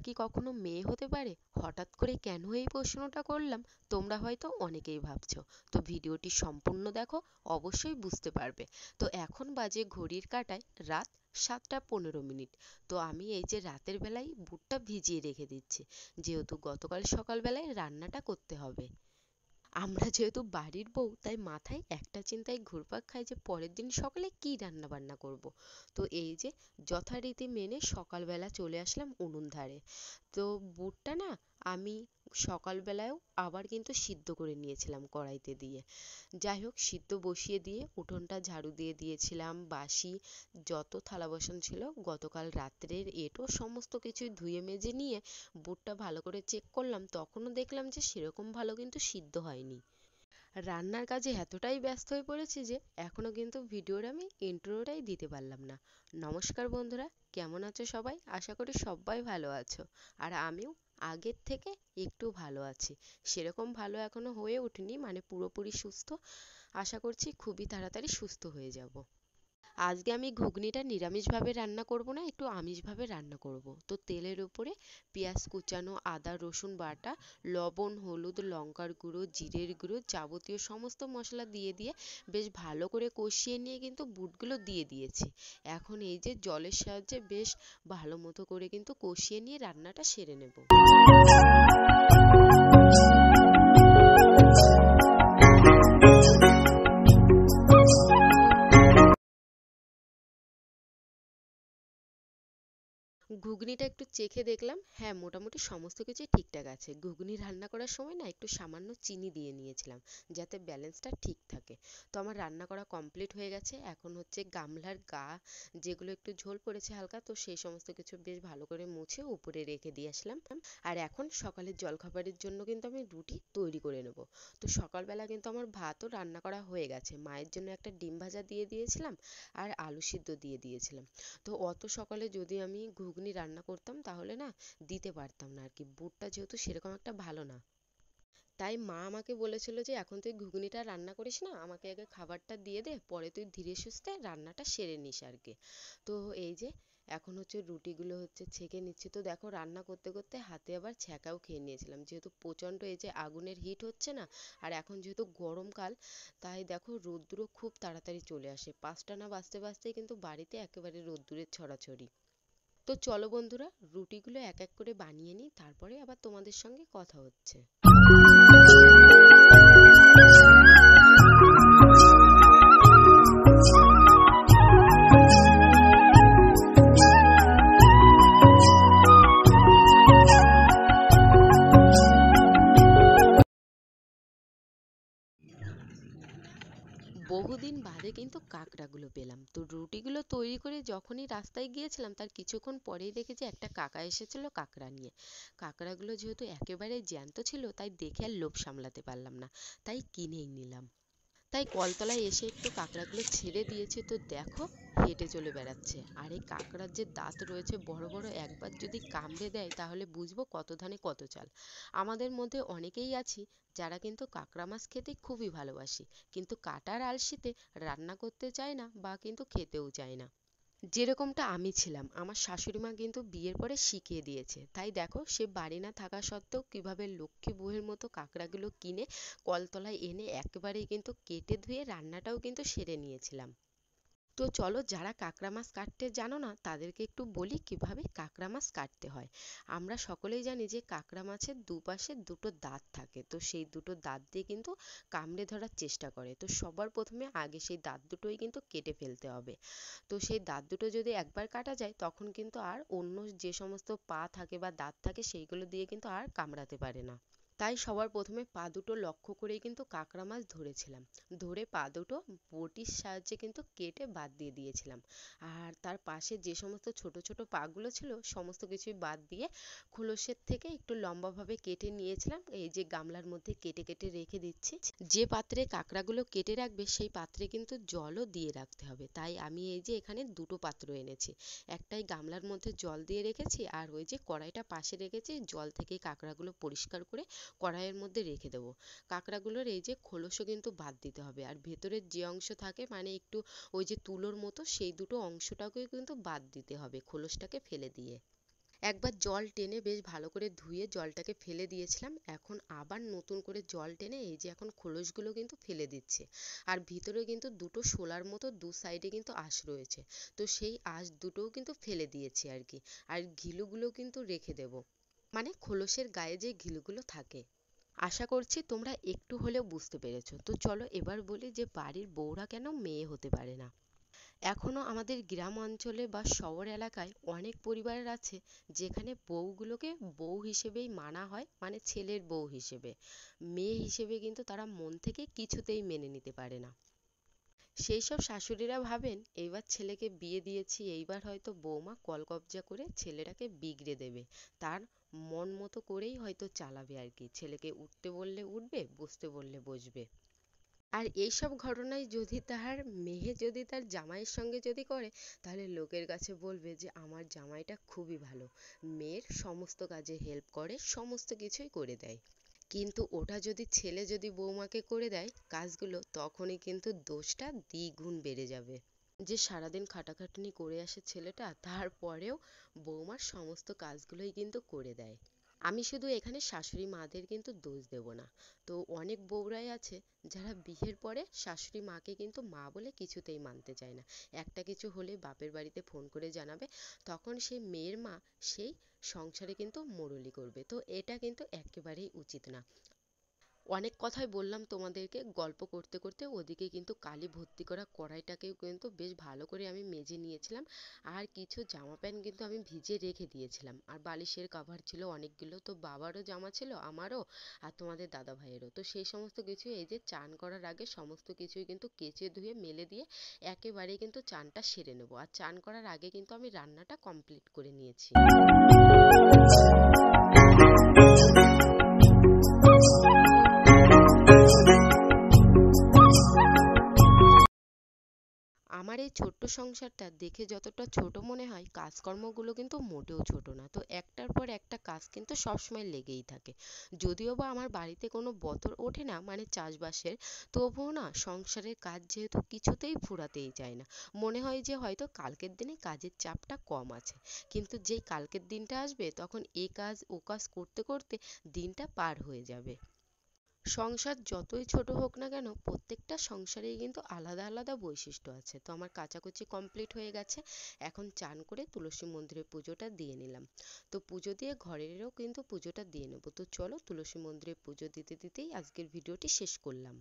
কি কখনো মেয়ে হতে পারে? হঠাৎ করে কেন এই প্রশ্নটা করলাম তোমরা হয়তো অনেকেই ভাবছো। তো ভিডিওটি সম্পূর্ণ দেখো, অবশ্যই বুঝতে পারবে। তো এখন বাজে ঘড়ির কাঁটায় রাত 7টা 15 মিনিট। তো আমি এই যে রাতের বেলায় বুটটা ভিজিয়ে রেখে দিচ্ছি, যেহেতু গতকাল সকালবেলায় রান্নাটা করতে হবে। আমরা যেহেতু বাড়ির বউ, তাই মাথায় একটা চিন্তায় ঘুরপাক খায় যে পরের দিন সকালে কি রান্না বান্না করব। তো এই যে যথারীতি মেনে সকালবেলা চলে আসলাম উনুন ধারে। তো বুটটা না আমি সকালবেলায়ও আবার কিন্তু সিদ্ধ করে নিয়েছিলাম কড়াইতে দিয়ে। যাই হোক, সিদ্ধ বসিয়ে দিয়ে উঠোনটা ঝাড়ু দিয়ে দিয়েছিলাম। বাসি যত থালা বাসন ছিল গতকাল রাত্রের এঁটো সমস্ত কিছুই ধুয়ে মেজে নিয়ে বুটটা ভালো করে চেক করলাম, তখনও দেখলাম যে সেরকম ভালো কিন্তু সিদ্ধ হয়নি। রান্নার কাজে এতটাই ব্যস্ত হয়ে পড়েছি যে এখনো কিন্তু ভিডিওর আমি ইন্ট্রোটাই দিতে পারলাম না। নমস্কার বন্ধুরা, কেমন আছো সবাই? আশা করি সবাই ভালো আছো। আর আমিও আগের থেকে একটু ভালো আছি। সেরকম ভালো এখনো হয়ে ওঠেনি, মানে পুরোপুরি সুস্থ। আশা করছি খুবই তাড়াতাড়ি সুস্থ হয়ে যাব। আজকে আমি ঘুগনিটা নিরামিষভাবে রান্না করব না, একটু আমিষভাবে রান্না করব। তো তেলের উপরে পেঁয়াজ কুচানো, আদা রসুন বাটা, লবণ হলুদ লঙ্কার গুঁড়ো জিরের গুঁড়ো যাবতীয় সমস্ত মশলা দিয়ে দিয়ে বেশ ভালো করে কষিয়ে নিয়ে কিন্তু বুটগুলো দিয়ে দিয়েছি। এখন এই যে জলের সাহায্যে বেশ ভালো মতো করে কিন্তু কষিয়ে নিয়ে রান্নাটা সেরে নেব। ঘুগনিটা একটু চেখে দেখলাম, হ্যাঁ মোটামুটি সমস্ত কিছুই ঠিকঠাক আছে। ঘুগনি রান্না করার সময় না একটু সামান্য চিনি দিয়ে নিয়েছিলাম, যাতে ব্যালেন্সটা ঠিক থাকে। তো আমার রান্না করা কমপ্লিট হয়ে গেছে। এখন হচ্ছে গামলার গা যেগুলো একটু ঝোল পড়েছে হালকা, তো সেই সমস্ত কিছু বেশ ভালো করে মুছে উপরে রেখে দিয়ে আসলাম। আর এখন সকালের জলখাবারের জন্য কিন্তু আমি রুটি তৈরি করে নেব। তো সকালবেলা কিন্তু আমার ভাতও রান্না করা হয়ে গেছে। মায়ের জন্য একটা ডিম ভাজা দিয়ে দিয়েছিলাম আর আলু সিদ্ধ দিয়ে দিয়েছিলাম। তো অত সকালে যদি আমি ঘুগনি রান্না করতাম তাহলে না দিতে পারতাম না আর কি, বুটটা যেহেতু সেরকম একটা ভালো না। তাই মা আমাকে বলেছিল যে এখন তুই ঘুগনিটা রান্না করিস না, আমাকে আগে খাবারটা দিয়ে দে, পরে তুই ধীরে সুস্থে রান্নাটা সেরে নিস আর কি। তো এই যে এখন হচ্ছে রুটিগুলো হচ্ছে ছেঁকে নিচ্ছি। তো দেখো রান্না করতে করতে হাতে আবার ছ্যাঁকাও খেয়ে নিয়েছিলাম, যেহেতু প্রচণ্ড এই যে আগুনের হিট হচ্ছে না। আর এখন যেহেতু গরমকাল, তাই দেখো রোদ্দুরও খুব তাড়াতাড়ি চলে আসে, 5টা না বাজতে বাজতেই কিন্তু বাড়িতে একেবারে রোদ্দুরের ছড়াছড়ি। তো চলো বন্ধুরা, রুটিগুলো এক এক করে বানিয়ে নিই, তারপরে আবার তোমাদের সঙ্গে কথা হচ্ছে। বহুদিন বাদে কিন্তু কাঁকড়াগুলো পেলাম। তো রুটিগুলো তৈরি করে যখনই রাস্তায় গিয়েছিলাম, তার কিছুক্ষণ পরেই দেখেছি একটা কাকা এসেছিল কাঁকড়া নিয়ে। কাঁকড়াগুলো যেহেতু একেবারে জ্যান্ত ছিল, তাই দেখে আর লোভ সামলাতে পারলাম না, তাই কিনেই নিলাম। তাই কলতলায় এসে একটু কাঁকড়াগুলো ছেড়ে দিয়েছে। তো দেখো হেঁটে চলে বেড়াচ্ছে। আর এই কাঁকড়ার যে দাঁত রয়েছে বড় বড়, একবার যদি কামড়ে দেয় তাহলে বুঝবো কত ধানে কত চাল। আমাদের মধ্যে অনেকেই আছি যারা কিন্তু কাঁকড়া মাছ খেতে খুবই ভালোবাসি, কিন্তু কাটার আলসিতে রান্না করতে চায় না বা কিন্তু খেতেও চায় না। যেরকমটা আমি ছিলাম, আমার শাশুড়ি মা কিন্তু বিয়ের পরে শিখিয়ে দিয়েছে। তাই দেখো সে বাড়ি না থাকা সত্ত্বেও কিভাবে লক্ষ্মী বউয়ের মতো কাঁকড়াগুলো কিনে কলতলায় এনে একেবারেই কিন্তু কেটে ধুয়ে রান্নাটাও কিন্তু সেরে নিয়েছিলাম। তো চলো, যারা কাঁকড়া মাছ কাটতে জানো না তাদেরকে একটু বলি কিভাবে কাঁকড়া মাছ কাটতে হয়। আমরা সকলেই জানি যে কাঁকড়া মাছের দুপাশে দুটো দাঁত থাকে, তো সেই দুটো দাঁত দিয়ে কিন্তু কামড়ে ধরার চেষ্টা করে। তো সবার প্রথমে আগে সেই দাঁত দুটোই কিন্তু কেটে ফেলতে হবে। তো সেই দাঁত দুটো যদি একবার কাটা যায়, তখন কিন্তু আর অন্য যে সমস্ত পা থাকে বা দাঁত থাকে সেইগুলো দিয়ে কিন্তু আর কামড়াতে পারে না। তাই সবার প্রথমে পা দুটো লক্ষ্য করেই কিন্তু কাঁকড়া মাছ ধরেছিলাম। ধরে পা দুটো বটির সাহায্যে কিন্তু কেটে বাদ দিয়ে দিয়েছিলাম। আর তার পাশে যে সমস্ত ছোট ছোট পাগুলো ছিল সমস্ত কিছুই বাদ দিয়ে খোলসের থেকে একটু লম্বাভাবে কেটে নিয়েছিলাম। এই যে গামলার মধ্যে কেটে কেটে রেখে দিচ্ছি। যে পাত্রে কাঁকড়াগুলো কেটে রাখবে সেই পাত্রে কিন্তু জলও দিয়ে রাখতে হবে। তাই আমি এই যে এখানে দুটো পাত্র এনেছি, একটাই গামলার মধ্যে জল দিয়ে রেখেছি, আর ওই যে কড়াইটা পাশে রেখেছি, জল থেকে কাঁকড়াগুলো পরিষ্কার করে কড়াইয়ের মধ্যে রেখে দেবো। কাঁকড়াগুলোর এই যে খোলসও কিন্তু বাদ দিতে হবে, আর ভেতরের যে অংশ থাকে মানে একটু ওই যে তুলোর মতো, সেই দুটো অংশটাকেও কিন্তু বাদ দিতে হবে খোলসটাকে ফেলে দিয়ে। একবার জল টেনে বেশ ভালো করে ধুয়ে জলটাকে ফেলে দিয়েছিলাম, এখন আবার নতুন করে জল টেনে এই যে এখন খোলসগুলো কিন্তু ফেলে দিচ্ছে। আর ভিতরে কিন্তু দুটো শোলার মতো দু সাইডে কিন্তু আঁশ রয়েছে, তো সেই আঁশ দুটোও কিন্তু ফেলে দিয়েছি আর কি। আর ঘিলুগুলো কিন্তু রেখে দেব, মানে খোলসের গায়ে যে ঘিলুগুলো থাকে। আশা করছি তোমরা একটু হলেও বুঝতে পেরেছো। তো চলো এবার বলি যে বাড়ির বউরা কেন মেয়ে হতে পারে না। এখনো আমাদের গ্রাম অঞ্চলে বা শহর এলাকায় অনেক পরিবার আছে যেখানে বউগুলোকে বউ হিসেবেই মানা হয়, মানে ছেলের বউ হিসেবে। মেয়ে হিসেবে কিন্তু তারা মন থেকে কিছুতেই মেনে নিতে পারে না। সেই সব শাশুড়িরা ভাবেন এইবার ছেলেকে বিয়ে দিয়েছি, এইবার হয়তো বৌমা কলকবজা করে ছেলেটাকে বিগড়ে দেবে, তার মন মতো করেই হয়তো চালাবে আর কি, ছেলেকে উঠতে বললে উঠবে, বসতে বললে বসবে। আর এইসব ঘটনায় যদি তার মেয়ে যদি তার জামাইয়ের সঙ্গে যদি করে, তাহলে লোকের কাছে বলবে যে আমার জামাইটা খুবই ভালো, মেয়ের সমস্ত কাজে হেল্প করে, সমস্ত কিছুই করে দেয়। কিন্তু ওটা যদি ছেলে যদি বৌমাকে করে দেয় কাজগুলো, তখনই কিন্তু দোষটা দ্বিগুণ বেড়ে যাবে। যে সারাদিন খাটাখাটনি করে আসে ছেলেটা, তারপরেও বৌমার সমস্ত কাজগুলোই কিন্তু করে দেয়। আমি শুধু এখানে শাশুড়ি মাদের কিন্তু দোষ দেব না। তো অনেক বউরাই আছে যারা বিয়ের পরে শাশুড়ি মাকে কিন্তু মা বলে কিছুতেই মানতে চায় না। একটা কিছু হলে বাপের বাড়িতে ফোন করে জানাবে, তখন সেই মেয়ের মা সেই সংসারে কিন্তু মোড়লি করবে। তো এটা কিন্তু একেবারেই উচিত না। অনেক কথাই বললাম তোমাদেরকে, গল্প করতে করতে ওদিকে কিন্তু কালি ভর্তি করা কড়াইটাকেও কিন্তু বেশ ভালো করে আমি মেজে নিয়েছিলাম। আর কিছু জামা প্যান্ট কিন্তু আমি ভিজে রেখে দিয়েছিলাম, আর বালিশের কাভার ছিল অনেকগুলো, তো বাবারও জামা ছিল, আমারও, আর তোমাদের দাদা ভাইয়েরও। তো সেই সমস্ত কিছু এই যে চান করার আগে সমস্ত কিছুই কিন্তু কেচে ধুয়ে মেলে দিয়ে একেবারেই কিন্তু চানটা সেরে নেবো। আর চান করার আগে কিন্তু আমি রান্নাটা কমপ্লিট করে নিয়েছি। আমার এই ছোট্ট সংসারটা দেখে যতটা ছোট মনে হয়, কাজকর্মগুলো কিন্তু মোটেও ছোট না। তো একটার পর একটা কাজ কিন্তু সবসময় লেগেই থাকে। যদিও বা আমার বাড়িতে কোনো বছর ওঠে না, মানে চাষবাসের, তবুও না সংসারের কাজ যেহেতু কিছুতেই ফুরাতেই চায় না। মনে হয় যে হয়তো কালকের দিনে কাজের চাপটা কম আছে, কিন্তু যেই কালকের দিনটা আসবে তখন এ কাজ ও কাজ করতে করতে দিনটা পার হয়ে যাবে। সংসার যতই ছোট হোক না কেন, প্রত্যেকটা সংসারেই কিন্তু আলাদা আলাদা বৈশিষ্ট্য আছে। তো আমার কাচাকুচি কমপ্লিট হয়ে গেছে, এখন চান করে তুলসী মন্দিরে পুজোটা দিয়ে নিলাম। তো পুজো দিয়ে ঘরেরও কিন্তু পুজোটা দিয়ে নেবো। তো চলো তুলসী মন্দিরে পুজো দিতে দিতেই আজকের ভিডিওটি শেষ করলাম।